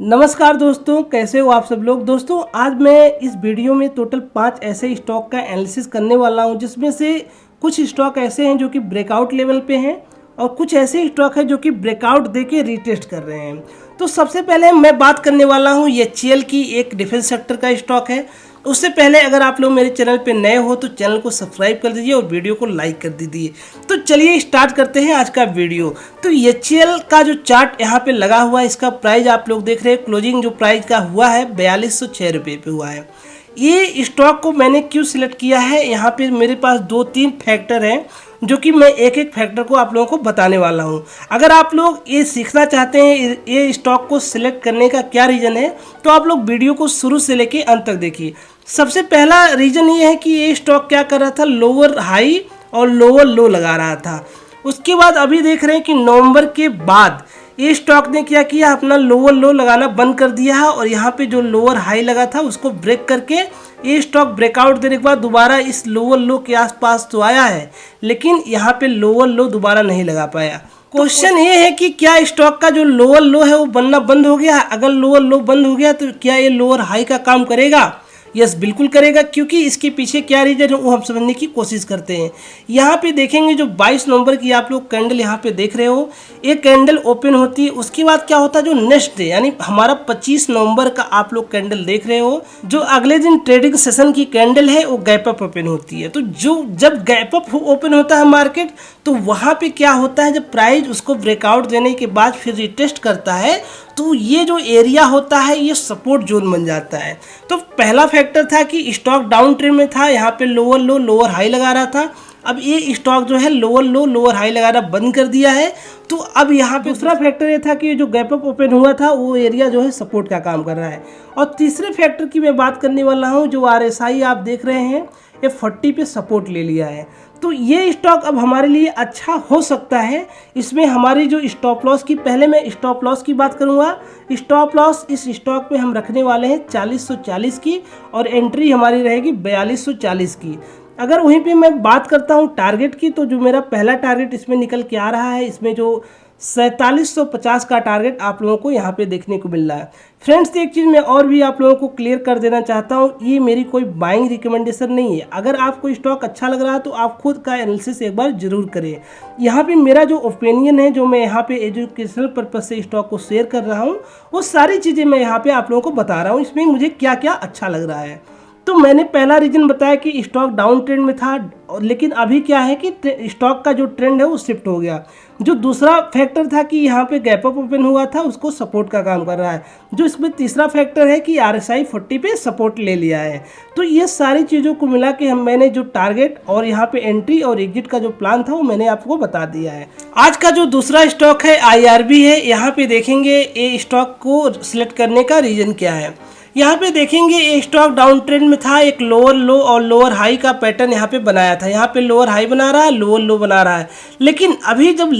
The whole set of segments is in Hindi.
नमस्कार दोस्तों, कैसे हो आप सब लोग। दोस्तों आज मैं इस वीडियो में टोटल 5 ऐसे स्टॉक का एनालिसिस करने वाला हूं, जिसमें से कुछ स्टॉक ऐसे हैं जो कि ब्रेकआउट लेवल पे हैं और कुछ ऐसे स्टॉक हैं जो कि ब्रेकआउट देके रीटेस्ट कर रहे हैं। तो सबसे पहले मैं बात करने वाला हूं एचसीएल की, एक डिफेंस सेक्टर का स्टॉक है। उससे पहले अगर आप लोग मेरे चैनल पे नए हो तो चैनल को सब्सक्राइब कर दीजिए और वीडियो को लाइक कर दीजिए। तो चलिए स्टार्ट करते हैं आज का वीडियो। तो एचसीएल का जो चार्ट यहाँ पे लगा हुआ है, इसका प्राइस आप लोग देख रहे हैं, क्लोजिंग जो प्राइस का हुआ है 4206 रुपये पे हुआ है। ये स्टॉक को मैंने क्यों सिलेक्ट किया है, यहाँ पे मेरे पास 2-3 फैक्टर हैं जो कि मैं एक एक फैक्टर को आप लोगों को बताने वाला हूँ। अगर आप लोग ये सीखना चाहते हैं ये स्टॉक को सिलेक्ट करने का क्या रीज़न है, तो आप लोग वीडियो को शुरू से लेके अंत तक देखिए। सबसे पहला रीज़न ये है कि ये स्टॉक क्या कर रहा था, लोअर हाई और लोअर लो लगा रहा था। उसके बाद अभी देख रहे हैं कि नवंबर के बाद ये स्टॉक ने क्या किया, अपना लोअर लो लगाना बंद कर दिया है और यहाँ पे जो लोअर हाई लगा था उसको ब्रेक करके ये स्टॉक ब्रेकआउट देने के बाद दोबारा इस लोअर लो के आसपास तो आया है, लेकिन यहाँ पे लोअर लो दोबारा नहीं लगा पाया। क्वेश्चन ये है कि क्या स्टॉक का जो लोअर लो है वो बनना बंद हो गया है। अगर लोअर लो बंद हो गया तो क्या ये लोअर हाई का काम करेगा? यस, बिल्कुल करेगा, क्योंकि इसके पीछे क्या रीजन है वो हम समझने की कोशिश करते हैं। यहाँ पे देखेंगे जो 22 नवंबर की आप लोग कैंडल यहाँ पे देख रहे हो, एक कैंडल ओपन होती है, उसके बाद क्या होता है जो नेक्स्ट डे यानी हमारा 25 नवंबर का आप लोग कैंडल देख रहे हो, जो अगले दिन ट्रेडिंग सेशन की कैंडल है वो गैप अप ओपन होती है। तो जब गैप अप ओपन होता है मार्केट, तो वहाँ पे क्या होता है, जब प्राइस उसको ब्रेकआउट देने के बाद फिर रिटेस्ट करता है तो ये जो एरिया होता है ये सपोर्ट जोन बन जाता है। तो पहला फैक्टर था कि स्टॉक डाउन ट्रेंड में था, यहाँ पे लोअर लो लोअर हाई लगा रहा था। अब ये स्टॉक जो है लोअर लो लोअर हाई लगाना बंद कर दिया है। तो अब यहाँ पे दूसरा फैक्टर ये था कि जो गैप अप ओपन हुआ था वो एरिया जो है सपोर्ट का काम कर रहा है। और तीसरे फैक्टर की मैं बात करने वाला हूँ, जो आरएसआई आप देख रहे हैं ये 40 पे सपोर्ट ले लिया है। तो ये स्टॉक अब हमारे लिए अच्छा हो सकता है। इसमें हमारी जो स्टॉप लॉस की, पहले मैं स्टॉप लॉस की बात करूंगा। स्टॉप लॉस इस स्टॉक पे हम रखने वाले हैं 4040 की और एंट्री हमारी रहेगी 4240 की। अगर वहीं पे मैं बात करता हूँ टारगेट की, तो जो मेरा पहला टारगेट इसमें निकल के आ रहा है, इसमें जो 4750 का टारगेट आप लोगों को यहाँ पे देखने को मिल रहा है। फ्रेंड्स, एक चीज़ मैं और भी आप लोगों को क्लियर कर देना चाहता हूँ, ये मेरी कोई बाइंग रिकमेंडेशन नहीं है। अगर आपको स्टॉक अच्छा लग रहा है तो आप खुद का एनालिसिस एक बार जरूर करें। यहाँ पे मेरा जो ओपिनियन है, जो मैं यहाँ पे एजुकेशनल पर्पज से स्टॉक को शेयर कर रहा हूँ, वो सारी चीज़ें मैं यहाँ पे आप लोगों को बता रहा हूँ, इसमें मुझे क्या क्या अच्छा लग रहा है। तो मैंने पहला रीजन बताया कि स्टॉक डाउन ट्रेंड में था, लेकिन अभी क्या है कि स्टॉक का जो ट्रेंड है वो शिफ्ट हो गया। जो दूसरा फैक्टर था कि यहाँ पे गैप अप ओपन हुआ था, उसको सपोर्ट का काम कर रहा है। जो इसमें तीसरा फैक्टर है कि आरएसआई 40 पे सपोर्ट ले लिया है। तो ये सारी चीज़ों को मिला के मैंने जो टारगेट और यहाँ पे एंट्री और एग्जिट का जो प्लान था वो मैंने आपको बता दिया है। आज का जो दूसरा स्टॉक है आईआरबी है। यहाँ पे देखेंगे ये स्टॉक को सिलेक्ट करने का रीजन क्या है। यहाँ पे देखेंगे ये स्टॉक डाउन ट्रेंड में था, एक लोअर लो और लोअर हाई का पैटर्न यहाँ पे बनाया था। यहाँ पे लोअर हाई बना रहा है, लोअर लो बना रहा है, लेकिन अभी जब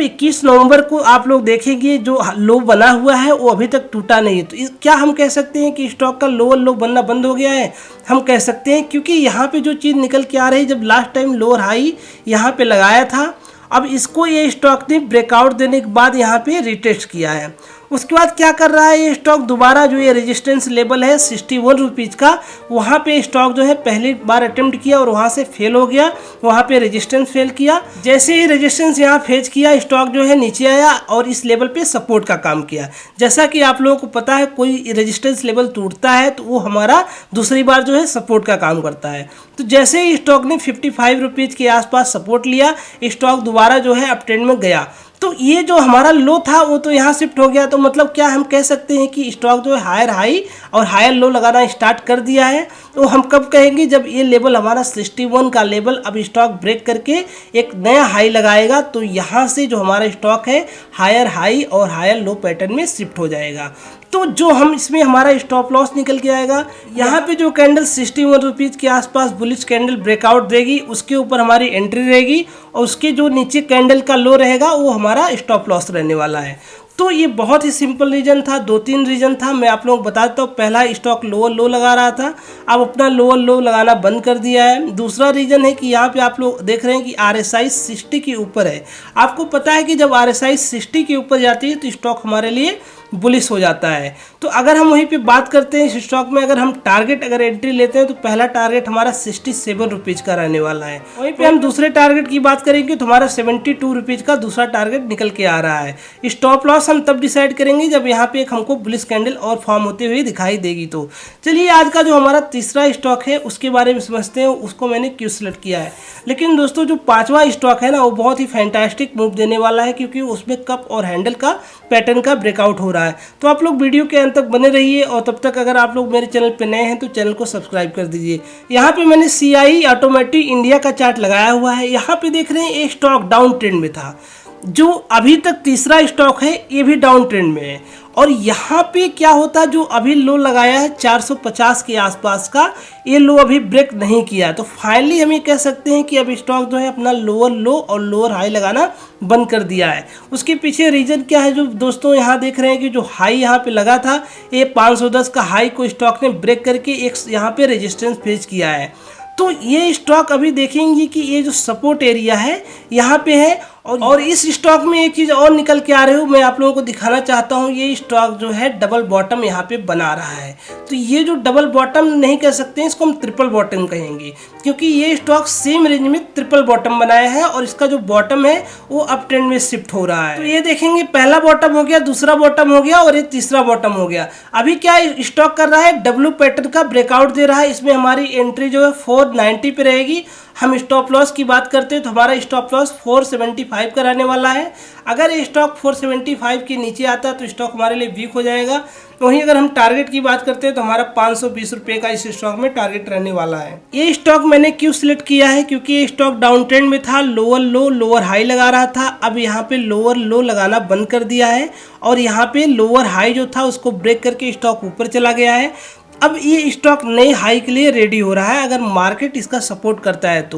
21 नवंबर को आप लोग देखेंगे जो लो बना हुआ है वो अभी तक टूटा नहीं है। तो क्या हम कह सकते हैं कि स्टॉक का लोअर लो बनना बंद हो गया है? हम कह सकते हैं, क्योंकि यहाँ पे जो चीज़ निकल के आ रही है, जब लास्ट टाइम लोअर हाई यहाँ पे लगाया था, अब इसको ये स्टॉक ने ब्रेकआउट देने के बाद यहाँ पे रिटेस्ट किया है। उसके बाद क्या कर रहा है ये स्टॉक, दोबारा जो ये रेजिस्टेंस लेवल है 61 रुपीज़ का, वहाँ पे स्टॉक जो है पहली बार अटेम्प्ट किया और वहाँ से फेल हो गया, वहाँ पे रेजिस्टेंस फेल किया। जैसे ही रेजिस्टेंस यहाँ फेच किया, स्टॉक जो है नीचे आया और इस लेवल पे सपोर्ट का काम किया। जैसा कि आप लोगों को पता है, कोई रेजिस्टेंस लेवल टूटता है तो वो हमारा दूसरी बार जो है सपोर्ट का काम करता है। तो जैसे ही स्टॉक ने 55 रुपीज़ के आसपास सपोर्ट लिया, स्टॉक दोबारा जो है अप ट्रेंड में गया। तो ये जो हमारा लो था वो तो यहाँ शिफ्ट हो गया। तो मतलब क्या हम कह सकते हैं कि स्टॉक जो है हायर हाई और हायर लो लगाना स्टार्ट कर दिया है। तो हम कब कहेंगे, जब ये लेवल हमारा 61 का लेवल अब स्टॉक ब्रेक करके एक नया हाई लगाएगा, तो यहाँ से जो हमारा स्टॉक है हायर हाई और हायर लो पैटर्न में शिफ्ट हो जाएगा। तो जो हम इसमें हमारा स्टॉप लॉस निकल के आएगा, यहाँ पे जो कैंडल 61 रुपीज़ के आसपास बुलिश कैंडल ब्रेकआउट देगी, उसके ऊपर हमारी एंट्री रहेगी और उसके जो नीचे कैंडल का लो रहेगा वो हमारा स्टॉप लॉस रहने वाला है। तो ये बहुत ही सिंपल रीजन था, 2-3 रीजन था, मैं आप लोगों को बताता हूँ। पहला स्टॉक लोअर लो लगा रहा था, अब अपना लोअर लो लगाना बंद कर दिया है। दूसरा रीजन है कि यहाँ पे आप लोग देख रहे हैं कि RSI 60 के ऊपर है। आपको पता है कि जब RSI 60 के ऊपर जाती है तो स्टॉक हमारे लिए बुलिश हो जाता है। तो अगर हम वहीं पे बात करते हैं इस स्टॉक में, अगर हम टारगेट अगर एंट्री लेते हैं तो पहला टारगेट हमारा 67 रुपीज़ का रहने वाला है। वहीं पे हम दूसरे टारगेट की बात करेंगे तो हमारा 72 रुपीज़ का दूसरा टारगेट निकल के आ रहा है। स्टॉप लॉस हम तब डिसाइड करेंगे जब यहाँ पे एक हमको बुलिश कैंडल और फॉर्म होते हुए दिखाई देगी। तो चलिए आज का जो हमारा तीसरा स्टॉक है उसके बारे में समझते हैं, उसको मैंने क्यों सिलेक्ट किया है। लेकिन दोस्तों जो पांचवा स्टॉक है ना, वो बहुत ही फैंटास्टिक मूव देने वाला है, क्योंकि उसमें कप और हैंडल का पैटर्न का ब्रेकआउट हो रहा है। तो आप लोग वीडियो के अंत तक बने रहिए, और तब तक अगर आप लोग मेरे चैनल पे नए हैं तो चैनल को सब्सक्राइब कर दीजिए। यहाँ पे मैंने CI ऑटोमेटिक इंडिया का चार्ट लगाया हुआ है। यहाँ पे देख रहे हैं एक स्टॉक डाउन ट्रेंड में था, जो अभी तक तीसरा स्टॉक है ये भी डाउन ट्रेंड में है। और यहाँ पे क्या होता है, जो अभी लो लगाया है 450 के आसपास का, ये लो अभी ब्रेक नहीं किया है। तो फाइनली हम ये कह सकते हैं कि अभी स्टॉक जो है अपना लोअर लो और लोअर हाई लगाना बंद कर दिया है। उसके पीछे रीजन क्या है, जो दोस्तों यहाँ देख रहे हैं कि जो हाई यहाँ पे लगा था, ये 510 का हाई को स्टॉक ने ब्रेक करके एक यहाँ पे रेजिस्टेंस फेस किया है। तो ये स्टॉक अभी देखेंगे कि ये जो सपोर्ट एरिया है यहाँ पे है। और इस स्टॉक में एक चीज़ और निकल के आ रही हूँ, मैं आप लोगों को दिखाना चाहता हूँ। ये स्टॉक जो है डबल बॉटम यहाँ पे बना रहा है। तो ये जो डबल बॉटम नहीं कह सकते हैं, इसको हम ट्रिपल बॉटम कहेंगे, क्योंकि ये स्टॉक सेम रेंज में ट्रिपल बॉटम बनाया है और इसका जो बॉटम है वो अप ट्रेंड में शिफ्ट हो रहा है। तो ये देखेंगे पहला बॉटम हो गया, दूसरा बॉटम हो गया और ये तीसरा बॉटम हो गया। अभी क्या स्टॉक कर रहा है, डब्ल्यू पैटर्न का ब्रेकआउट दे रहा है। इसमें हमारी एंट्री जो है 490 पे रहेगी। हम स्टॉप लॉस की बात करते हैं तो हमारा स्टॉप लॉस 475 का रहने वाला है। अगर ये स्टॉक 475 के नीचे आता है तो स्टॉक हमारे लिए वीक हो जाएगा। वहीं अगर हम टारगेट की बात करते हैं तो हमारा 520 रुपये का इस स्टॉक में टारगेट रहने वाला है। ये स्टॉक मैंने क्यों सिलेक्ट किया है, क्योंकि ये स्टॉक डाउन ट्रेंड में था, लोअर लो लोअर हाई लगा रहा था। अब यहाँ पे लोअर लो लगाना बंद कर दिया है और यहाँ पे लोअर हाई जो था उसको ब्रेक करके स्टॉक ऊपर चला गया है। अब ये स्टॉक नए हाई के लिए रेडी हो रहा है, अगर मार्केट इसका सपोर्ट करता है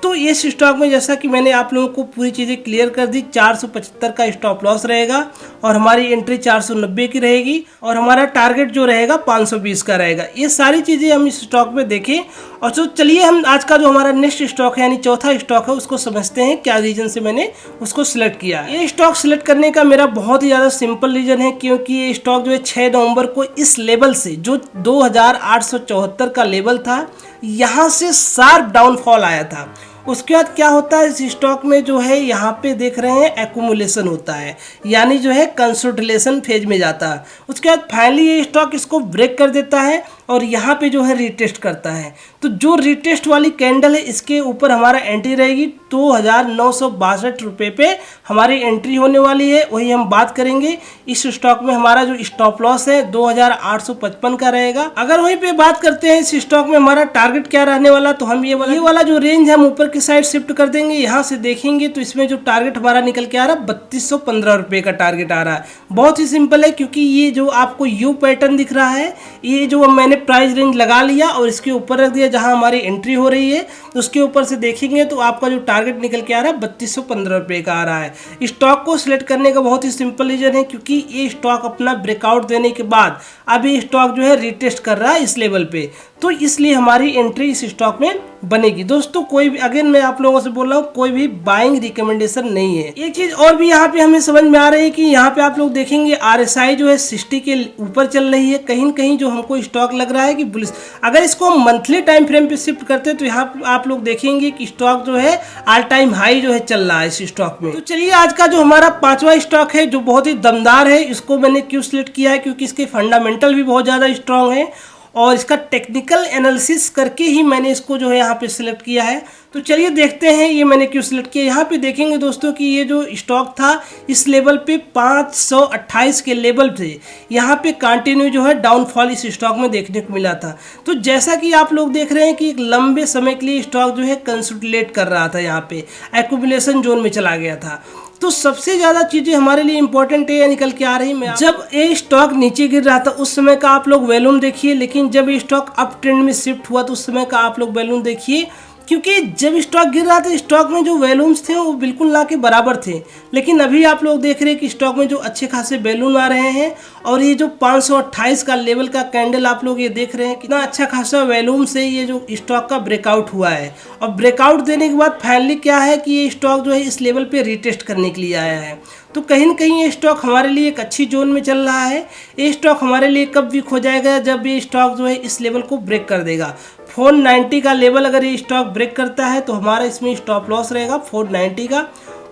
तो इस स्टॉक में जैसा कि मैंने आप लोगों को पूरी चीज़ें क्लियर कर दी, 475 का स्टॉप लॉस रहेगा और हमारी एंट्री 490 की रहेगी और हमारा टारगेट जो रहेगा 520 का रहेगा। ये सारी चीज़ें हम इस स्टॉक में देखें। और तो चलिए हम आज का जो हमारा नेक्स्ट स्टॉक है यानी चौथा स्टॉक है उसको समझते हैं, क्या रीजन से मैंने उसको सिलेक्ट किया। ये स्टॉक सिलेक्ट करने का मेरा बहुत ही ज़्यादा सिंपल रीजन है, क्योंकि ये स्टॉक जो है 6 नवंबर को इस लेवल से, जो 2874 का लेवल था, यहाँ से शार्प डाउनफॉल आया था। उसके बाद क्या होता है, इस स्टॉक में जो है यहाँ पे देख रहे हैं एक्यूमुलेशन होता है, यानी जो है कंसोलिडेशन फेज में जाता है। उसके बाद फाइनली ये स्टॉक इसको ब्रेक कर देता है और यहाँ पे जो है रीटेस्ट करता है। तो जो रीटेस्ट वाली कैंडल है इसके ऊपर हमारा एंट्री रहेगी 2962 रुपये पे हमारी एंट्री होने वाली है। वही हम बात करेंगे। इस स्टॉक में हमारा जो स्टॉप लॉस है 2855 का रहेगा। अगर वहीं पे बात करते हैं इस स्टॉक में हमारा टारगेट क्या रहने वाला, तो हम ये वाला जो रेंज हम ऊपर की साइड शिफ्ट कर देंगे। यहाँ से देखेंगे तो इसमें जो टारगेट हमारा निकल के आ रहा है 3215 रुपये का टारगेट आ रहा है। बहुत ही सिंपल है, क्योंकि ये जो आपको यू पैटर्न दिख रहा है, ये जो मैंने प्राइस रेंज लगा लिया और इसके ऊपर रख दिया जहां हमारी एंट्री हो रही है, उसके ऊपर से देखेंगे तो आपका जो टारगेट निकल के आ रहा है 3215 रुपये का आ रहा है। स्टॉक को सिलेक्ट करने का बहुत ही सिंपल रीजन है, क्योंकि ये स्टॉक अपना ब्रेकआउट देने के बाद अभी स्टॉक जो है रिटेस्ट कर रहा है इस लेवल पे, तो इसलिए हमारी एंट्री इस स्टॉक में बनेगी। दोस्तों कोई भी, अगेन मैं आप लोगों से बोल रहा हूँ, कोई भी बाइंग रिकमेंडेशन नहीं है। एक चीज और भी यहाँ पे हमें समझ में आ रही है कि यहाँ पे आप लोग देखेंगे RSI जो है 60 के ऊपर चल रही है। कहीं न कहीं जो हमको स्टॉक लग रहा है कि बुलिश, अगर इसको हम मंथली टाइम फ्रेम पे शिफ्ट करते हैं तो यहाँ आप लोग देखेंगे कि स्टॉक जो है ऑल टाइम हाई जो है चल रहा है इस स्टॉक में। तो चलिए आज का जो हमारा पांचवा स्टॉक है जो बहुत ही दमदार है, इसको मैंने क्यों सिलेक्ट किया है, क्योंकि इसके फंडामेंटल भी बहुत ज़्यादा स्ट्रॉन्ग है और इसका टेक्निकल एनालिसिस करके ही मैंने इसको जो है यहाँ पे सिलेक्ट किया है। तो चलिए देखते हैं ये मैंने क्यों सिलेक्ट किया। यहाँ पे देखेंगे दोस्तों कि ये जो स्टॉक था इस लेवल पे 528 के लेवल पे यहाँ पे कंटिन्यू जो है डाउनफॉल इस स्टॉक में देखने को मिला था। तो जैसा कि आप लोग देख रहे हैं कि एक लंबे समय के लिए स्टॉक जो है कंसोलिडेट कर रहा था, यहाँ पे एक्यूमुलेशन जोन में चला गया था। तो सबसे ज़्यादा चीज़ें हमारे लिए इंपॉर्टेंट है निकल के आ रही है। जब ये स्टॉक नीचे गिर रहा था उस समय का आप लोग वॉल्यूम देखिए, लेकिन जब ये स्टॉक अप ट्रेंड में शिफ्ट हुआ तो उस समय का आप लोग वॉल्यूम देखिए। क्योंकि जब स्टॉक गिर रहा था स्टॉक में जो वॉल्यूम्स थे वो बिल्कुल ना के बराबर थे। लेकिन अभी आप लोग देख रहे हैं कि स्टॉक में जो अच्छे खासे वॉल्यूम आ रहे हैं और ये जो 528 का लेवल का कैंडल आप लोग ये देख रहे हैं कितना अच्छा खासा वॉल्यूम से ये जो स्टॉक का ब्रेकआउट हुआ है। और ब्रेकआउट देने के बाद फाइनली क्या है कि ये स्टॉक जो है इस लेवल पे रिटेस्ट करने के लिए आया है। तो कहीं ना कहीं ये स्टॉक हमारे लिए एक अच्छी जोन में चल रहा है। ये स्टॉक हमारे लिए कब वीक हो जाएगा, जब ये स्टॉक जो है इस लेवल को ब्रेक कर देगा। 490 का लेवल अगर ये स्टॉक ब्रेक करता है तो हमारा इसमें स्टॉप लॉस रहेगा 490 का।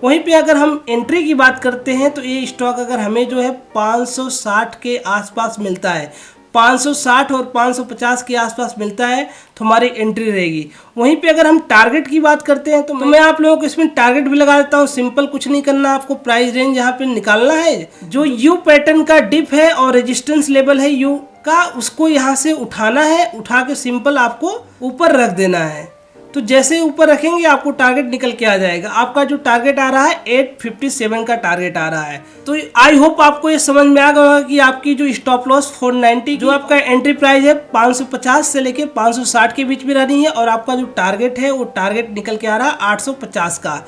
वहीं पे अगर हम एंट्री की बात करते हैं तो ये स्टॉक अगर हमें जो है 560 के आसपास मिलता है, 560 और 550 के आसपास मिलता है तो हमारी एंट्री रहेगी। वहीं पे अगर हम टारगेट की बात करते हैं तो मैं आप लोगों को इसमें टारगेट भी लगा देता हूँ। सिंपल कुछ नहीं करना, आपको प्राइस रेंज यहाँ पे निकालना है। जो यू पैटर्न का डिप है और रेजिस्टेंस लेवल है यू का, उसको यहाँ से उठाना है। उठा के सिंपल आपको ऊपर रख देना है। तो जैसे ऊपर रखेंगे आपको टारगेट निकल के आ जाएगा। आपका जो टारगेट आ रहा है 857 का टारगेट आ रहा है। तो आई होप आपको ये समझ में आ गया होगा कि आपकी जो स्टॉप लॉस 490, जो आपका एंट्री प्राइस है 550 से लेके 560 के बीच में रहनी है और आपका जो टारगेट है वो टारगेट निकल के आ रहा है 850 का।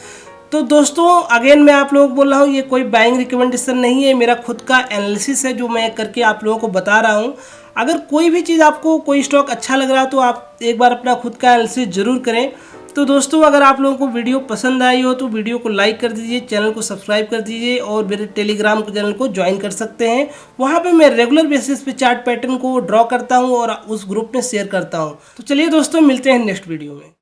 तो दोस्तों अगेन मैं आप लोगों को बोल रहा हूँ ये कोई बाइंग रिकमेंडेशन नहीं है, मेरा खुद का एनालिसिस है जो मैं करके आप लोगों को बता रहा हूँ। अगर कोई भी चीज़ आपको कोई स्टॉक अच्छा लग रहा है तो आप एक बार अपना खुद का एनालिसिस जरूर करें। तो दोस्तों अगर आप लोगों को वीडियो पसंद आई हो तो वीडियो को लाइक कर दीजिए, चैनल को सब्सक्राइब कर दीजिए और मेरे टेलीग्राम चैनल को ज्वाइन कर सकते हैं। वहाँ पे मैं रेगुलर बेसिस पे चार्ट पैटर्न को ड्रॉ करता हूँ और उस ग्रुप में शेयर करता हूँ। तो चलिए दोस्तों मिलते हैं नेक्स्ट वीडियो में।